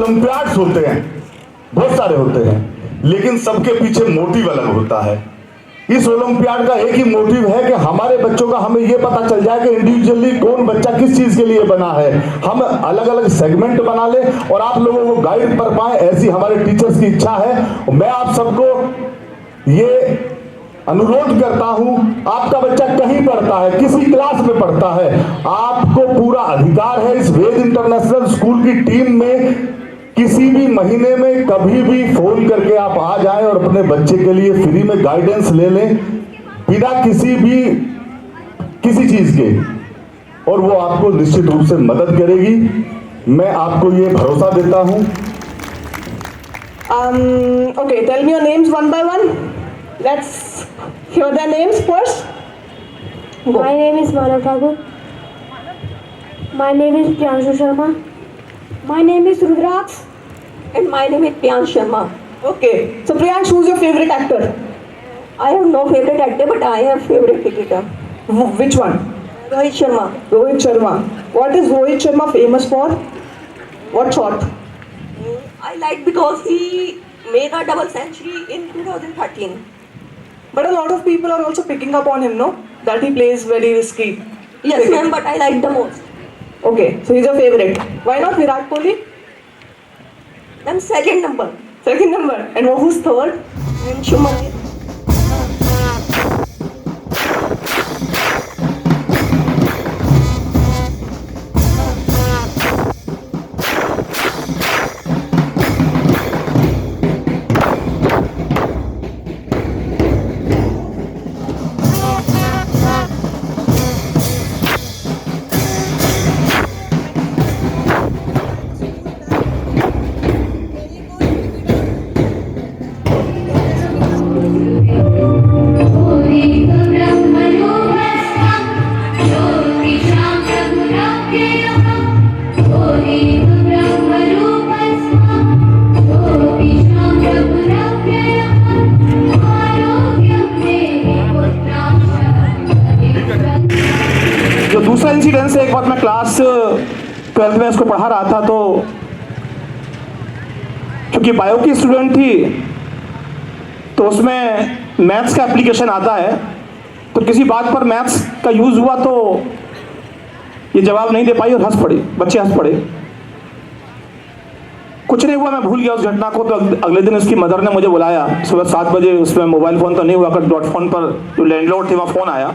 Olympiads होते हैं, बहुत सारे होते हैं, लेकिन सबके पीछे मोटिव अलग होता है। इस ओलंपियाड का एक ही मोटिव है कि हमारे बच्चों का हमें यह पता चल जाए कि इंडिविजुअली कौन बच्चा किस चीज के लिए बना है। हम अलग अलग सेगमेंट बना ले और आप लोगों को गाइड कर पाए, ऐसी हमारे टीचर्स की इच्छा है। मैं आप सबको ये अनुरोध करता हूं, आपका बच्चा कहीं पढ़ता है, किसी क्लास में पढ़ता है, आपको पूरा अधिकार है इस वेद इंटरनेशनल स्कूल की टीम में किसी भी महीने में कभी भी फोन करके आप आ जाएं और अपने बच्चे के लिए फ्री में गाइडेंस ले लें, बिना किसी चीज के, और वो आपको निश्चित रूप से मदद करेगी। मैं आपको ये भरोसा देता हूं। Okay, tell me your names one by one. Let's hear their names first. Go. My name is Manav Thakur. My name is Priyanshu Sharma. My name is Rudraksh. And my name is Priyansh Sharma. Okay, so Priyansh, who's your favorite actor? I have no favorite actor, but I have favorite cricketer. Which one? Rohit Sharma. Rohit Sharma. What is Rohit Sharma famous for? What shot? I like because he made a double century in 2013. But a lot of people are also picking up on him, no? That he plays very risky. Yes, ma'am, but I like the most. Okay, so he's your favorite. Why not Virat Kohli? I'm second number. Second number. And who's third? And Shuman. जो दूसरा incidence है, एक बार मैं class 12th में इसको पढ़ा रहा था, तो क्योंकि बायो की स्टूडेंट थी तो उसमें मैथ्स का एप्लीकेशन आता है, तो किसी बात पर मैथ्स का यूज़ हुआ तो ये जवाब नहीं दे पाई और हंस पड़ी, बच्चे हंस पड़े। कुछ नहीं हुआ, मैं भूल गया उस घटना को। तो अगले दिन उसकी मदर ने मुझे बुलाया सुबह 7 बजे, उसमें मोबाइल फ़ोन तो नहीं हुआ, डॉट फोन पर जो लैंडलॉर्ड थे वहाँ फ़ोन आया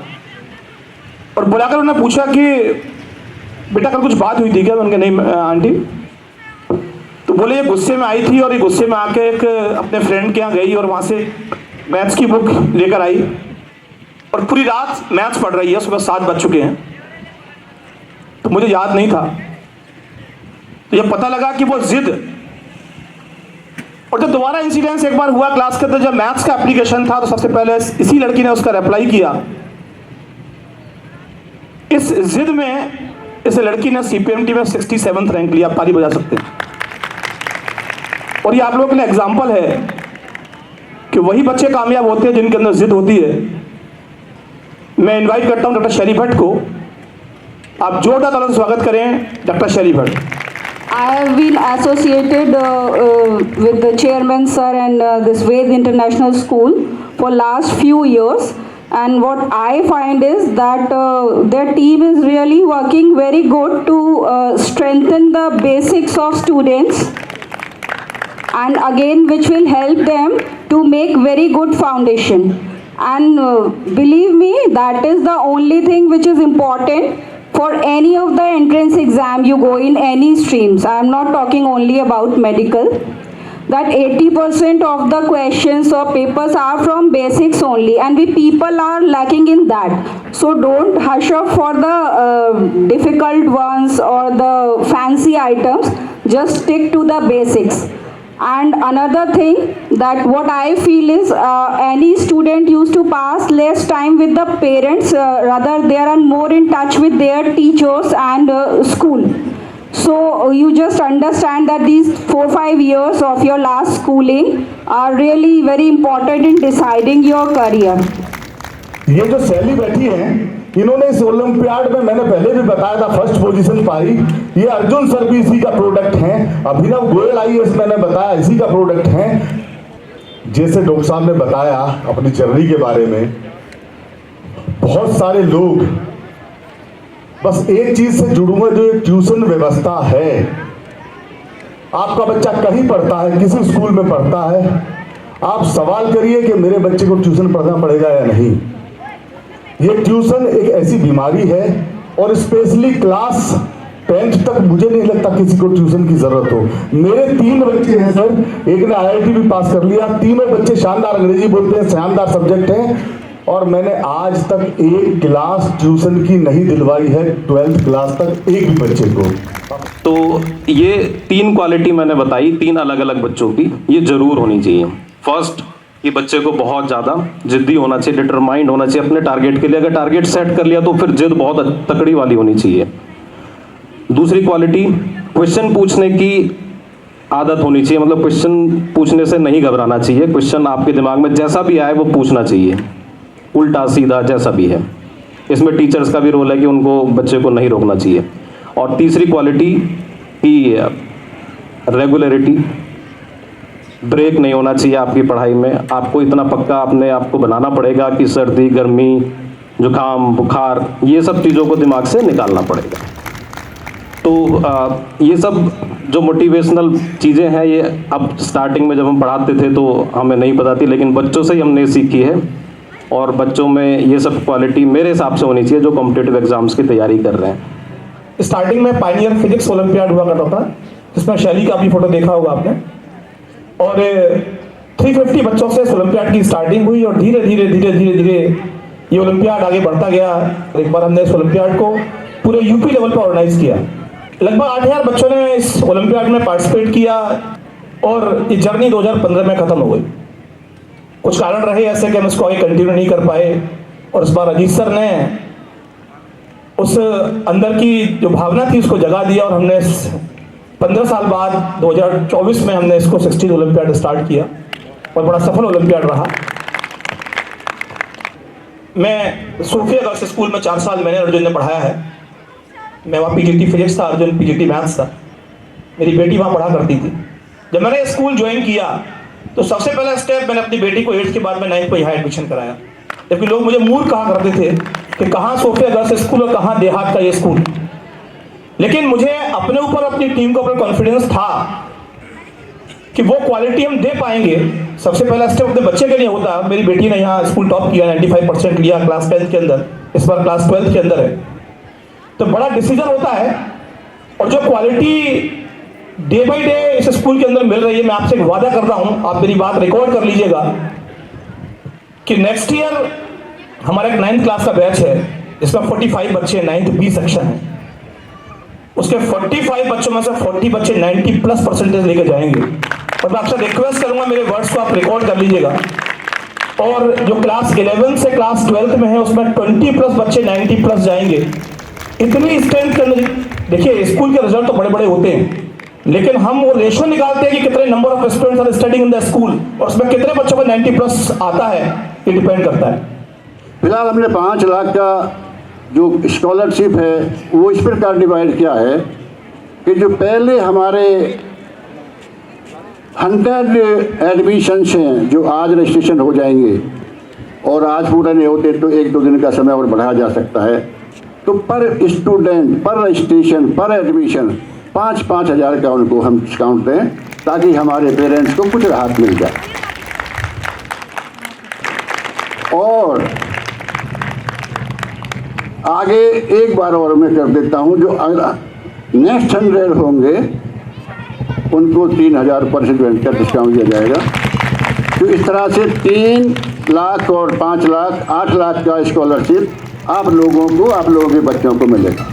और बुलाकर उन्होंने पूछा कि बेटा कल कुछ बात हुई थी क्या? मैंने कहा नहीं आंटी। तो बोले ये गुस्से में आई थी और ये गुस्से में आके एक अपने फ्रेंड के यहाँ गई और वहाँ से मैथ्स की बुक लेकर आई और पूरी रात मैथ्स पढ़ रही है। सुबह 7 बज चुके हैं, तो मुझे याद नहीं था। तो जब पता लगा कि वो जिद, और जब दोबारा इंसिडेंस एक बार हुआ क्लास के अंदर, जब मैथ्स का एप्लीकेशन था, तो सबसे पहले इसी लड़की ने उसका रिप्लाई किया। इस जिद में इस लड़की ने CPMT में 67th रैंक लिया। आप ताली बजा सकते हैं। और ये आप लोगों के लिए एग्जाम्पल है कि वही बच्चे कामयाब होते हैं जिनके अंदर जिद होती है। मैं इनवाइट करता हूं डॉक्टर शैली भट्ट को, आप जोरदार तालियों से स्वागत करें डॉक्टर शैली Bhatt. I have been associated with the chairman sir and this Ved International School for last few years, and what I find is that their team is really working very good to strengthen the basics of students, and again which will help them to make very good foundation. And believe me, that is the only thing which is important for any of the entrance exam you go in any streams. I am not talking only about medical. That 80% of the questions or papers are from basics only, and we people are lacking in that. So don't hush up for the difficult ones or the fancy items. Just stick to the basics. And another thing that what I feel is any student used to pass less time with the parents, rather they are more in touch with their teachers and school. So you just understand that these 4-5 years of your last schooling are really very important in deciding your career. ये जो शैली बैठी है इन्होंने इस olympiad में, मैंने पहले भी बताया था, फर्स्ट पोजीशन पाई। ये अर्जुन सर भी इसी का प्रोडक्ट हैं, अभिनव गोयल IAS मैंने बताया इसी का प्रोडक्ट हैं। जैसे डॉक्टर साहब ने बताया अपनी जर्नी के बारे में, बहुत सारे लोग, बस एक चीज से जुड़ूंगा, जो एक ट्यूशन व्यवस्था है। आपका बच्चा कहीं पढ़ता है, किसी स्कूल में पढ़ता है, आप सवाल करिए कि मेरे बच्चे को ट्यूशन पढ़ना पड़ेगा या नहीं। ये ट्यूशन एक ऐसी बीमारी है, और स्पेशली क्लास 10th तक मुझे नहीं लगता किसी को ट्यूशन की जरूरत हो। मेरे 3 बच्चे हैं सर, एक ने IIT भी पास कर लिया, तीनों बच्चे शानदार अंग्रेजी बोलते हैं, शानदार सब्जेक्ट हैं, और मैंने आज तक एक क्लास ट्यूशन की नहीं दिलवाई है 12th क्लास तक एक भी बच्चे को। तो ये 3 क्वालिटी मैंने बताई, 3 अलग अलग बच्चों की, ये जरूर होनी चाहिए। फर्स्ट, ये बच्चे को बहुत ज़्यादा जिद्दी होना चाहिए, डिटरमाइंड होना चाहिए अपने टारगेट के लिए। अगर टारगेट सेट कर लिया तो फिर जिद बहुत तकड़ी वाली होनी चाहिए। दूसरी क्वालिटी, क्वेश्चन पूछने की आदत होनी चाहिए, मतलब क्वेश्चन पूछने से नहीं घबराना चाहिए। क्वेश्चन आपके दिमाग में जैसा भी आए वो पूछना चाहिए, उल्टा सीधा जैसा भी है। इसमें टीचर्स का भी रोल है कि उनको, बच्चे को नहीं रोकना चाहिए। और तीसरी क्वालिटी की रेगुलरिटी, ब्रेक नहीं होना चाहिए आपकी पढ़ाई में। आपको इतना पक्का अपने आप को बनाना पड़ेगा कि सर्दी, गर्मी, जुकाम, बुखार, ये सब चीज़ों को दिमाग से निकालना पड़ेगा। तो ये सब जो मोटिवेशनल चीज़ें हैं, ये अब स्टार्टिंग में जब हम पढ़ाते थे तो हमें नहीं पता थी, लेकिन बच्चों से ही हमने सीखी है। और बच्चों में ये सब क्वालिटी मेरे हिसाब से होनी चाहिए जो कॉम्पिटिटिव एग्जाम्स की तैयारी कर रहे हैं। स्टार्टिंग में पायनियर फिजिक्स ओलंपियाड हुआ करता था, जिसमें शैली का भी फोटो देखा होगा आपने, और 350 बच्चों से इस ओलंपियाड की स्टार्टिंग हुई, और धीरे धीरे धीरे धीरे धीरे ये ओलंपियाड आगे बढ़ता गया। एक बार हमने इस ओलंपियाड को पूरे यूपी लेवल पर ऑर्गेनाइज किया। लगभग 8000 बच्चों ने इस ओलंपियाड में पार्टिसिपेट किया, और ये जर्नी 2015 में ख़त्म हो गई। कुछ कारण रहे ऐसे कि हम इसको आगे कंटिन्यू नहीं कर पाए, और इस बार अजीत सर ने उस अंदर की जो भावना थी उसको जगा दिया, और हमने 15 साल बाद 2024 में हमने इसको 16 ओलंपियाड स्टार्ट किया, और बड़ा सफल ओलंपियाड रहा। मैं सोफिया गर्ल्स स्कूल में 4 साल मैंने अर्जुन ने पढ़ाया है। मैं वहाँ PGT फिजिक्स था, अर्जुन PGT मैथ्स था। मेरी बेटी वहाँ पढ़ा करती थी। जब मैंने स्कूल ज्वाइन किया तो सबसे पहला स्टेप, मैंने अपनी बेटी को 8th के बाद में 9th को यहाँ एडमिशन कराया। जबकि लोग मुझे मूर्ख कहा करते थे कि कहाँ सोफिया गर्ल्स स्कूल और कहाँ देहात का ये स्कूल। लेकिन मुझे अपने ऊपर, अपनी टीम के ऊपर कॉन्फिडेंस था कि वो क्वालिटी हम दे पाएंगे। सबसे पहला स्टेप अपने बच्चे के लिए होता। मेरी बेटी ने यहाँ स्कूल टॉप किया, 95% लिया क्लास 10th के अंदर, इस बार क्लास 12th के अंदर है। तो बड़ा डिसीजन होता है, और जो क्वालिटी डे बाई डे इस स्कूल के अंदर मिल रही है, मैं आपसे एक वादा करता हूं, आप मेरी बात रिकॉर्ड कर लीजिएगा कि नेक्स्ट ईयर हमारा एक 9th क्लास का बैच है, जिसमें 45 बच्चे 9th B सेक्शन है। उसके 45 बच्चों में से 40 बच्चे 90+ % लेके जाएंगे। और मैं आपसे रिक्वेस्ट करूंगा, मेरे वर्ड्स को आप रिकॉर्ड कर लीजिएगा। और जो क्लास 11 से क्लास 12th में है, उसमें 20+ बच्चे 90+ जाएंगे। इतनी स्ट्रेंथ के अंदर, देखिए स्कूल के रिजल्ट तो बड़े बड़े होते हैं, लेकिन हम वो रेशो निकालते हैं कि कितने number of students are studying in the school, और उसमें कितने बच्चों को 90+ आता है, ये डिपेंड करता है। फिलहाल हमने 5 लाख का जो स्कॉलरशिप है वो इस प्रकार डिवाइड किया है कि जो पहले हमारे 100 एडमिशन्स हैं जो आज रजिस्ट्रेशन हो जाएंगे, और आज पूरा नहीं होते तो 1-2 दिन का समय और बढ़ाया जा सकता है। तो पर स्टूडेंट, पर रजिस्ट्रेशन, पर एडमिशन 5-5 हज़ार का उनको हम डिस्काउंट दें, ताकि हमारे पेरेंट्स को कुछ राहत मिल जाए। और आगे एक बार और मैं कर देता हूं, जो नेक्स्ट 100 होंगे उनको 3000 पर स्टूडेंट का डिस्काउंट दिया जाएगा। तो इस तरह से 3 लाख और 5 लाख 8 लाख का स्कॉलरशिप आप लोगों के बच्चों को मिलेगा।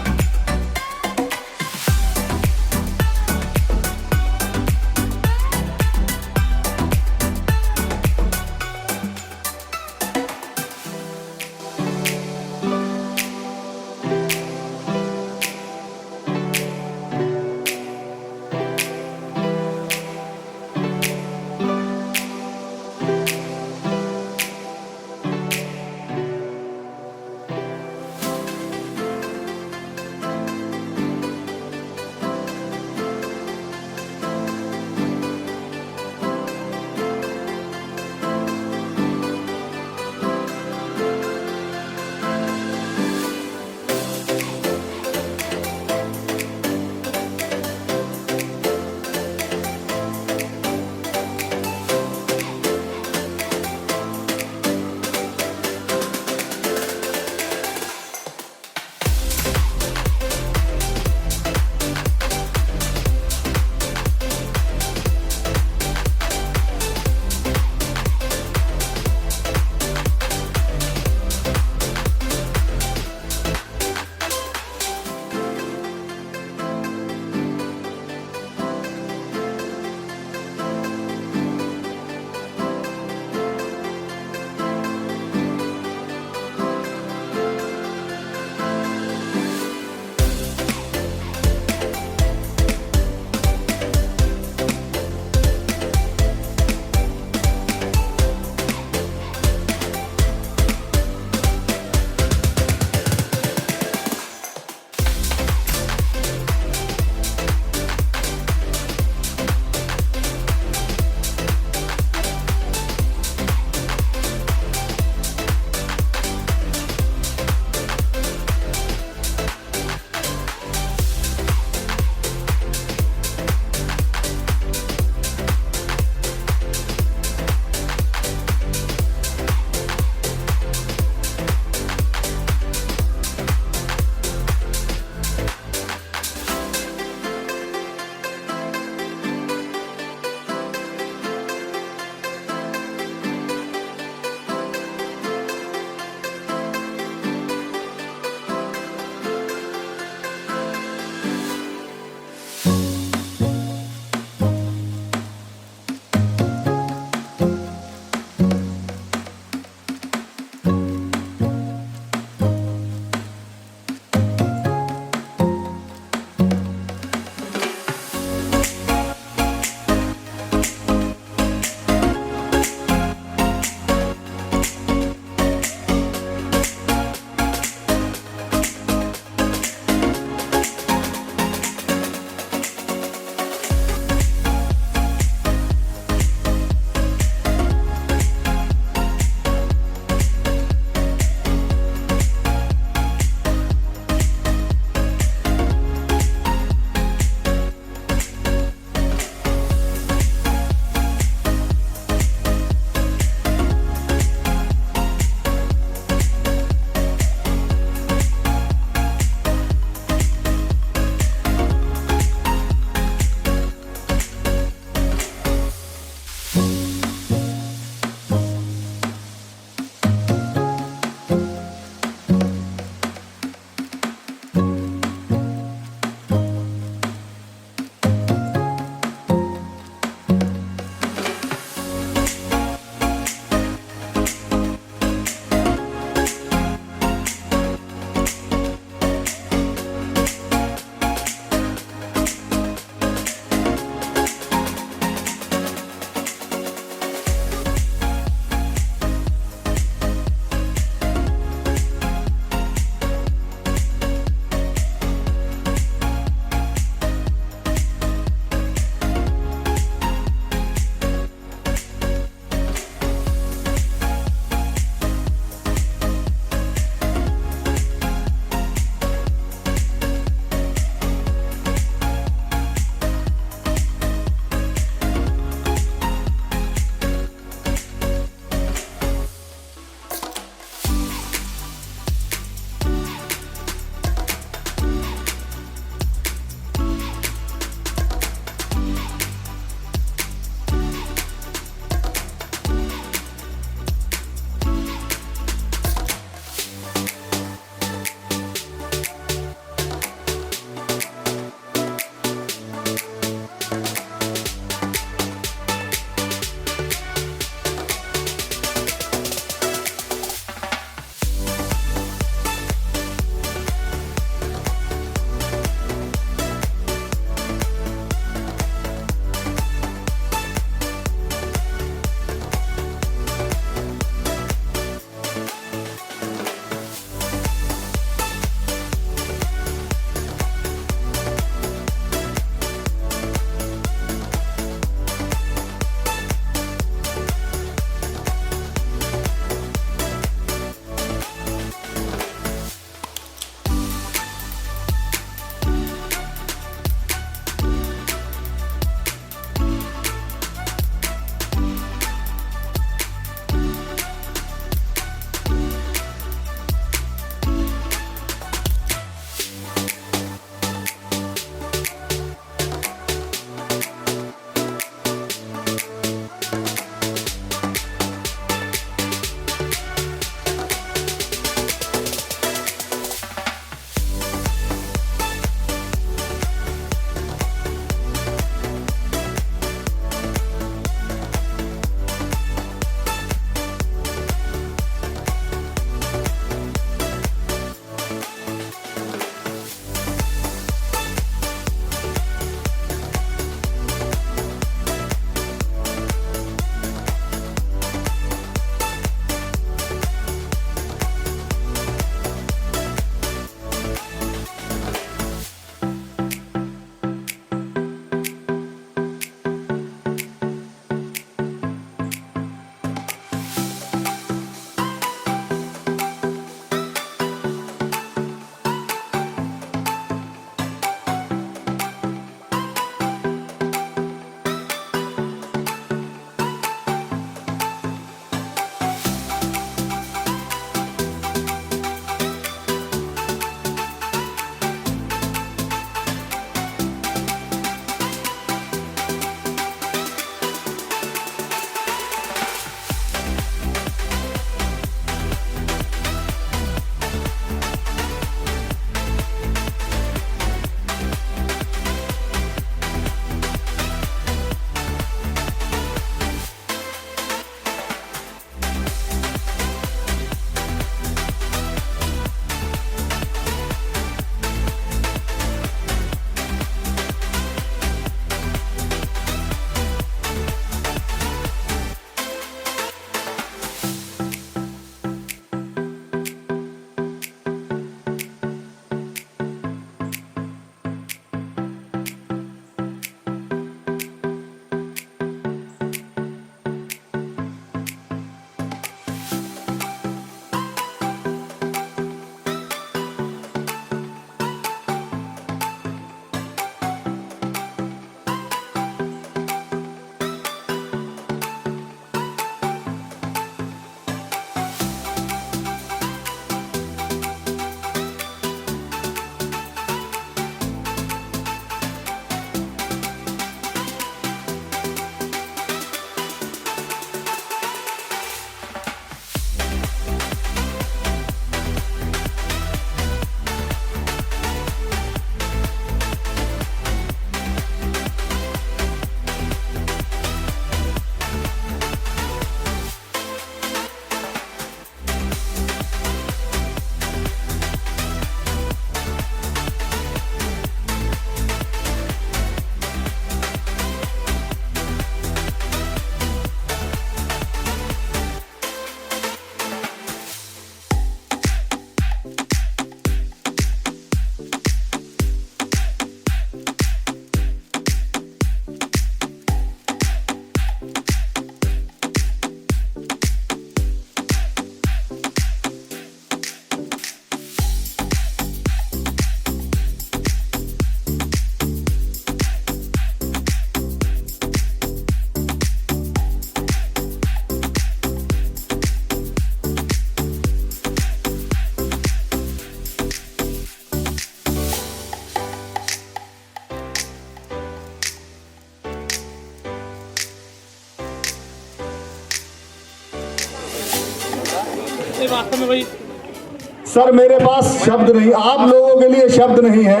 सर मेरे पास शब्द नहीं, आप लोगों के लिए शब्द नहीं है।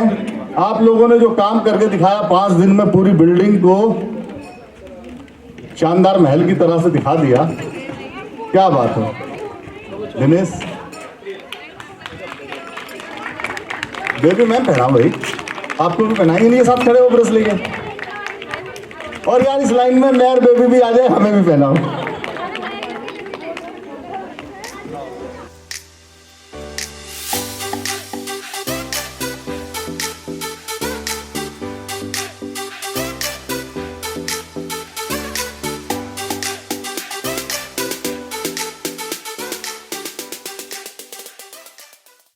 आप लोगों ने जो काम करके दिखाया 5 दिन में, पूरी बिल्डिंग को शानदार महल की तरह से दिखा दिया, क्या बात है। दिनेश बेबी मैं पहनाऊं भाई, आपको भी पहनाएंगे नहीं, साथ खड़े हो ब्रश लेके। और यार इस लाइन में मैं और बेबी भी आ जाए, हमें भी पहनाओ।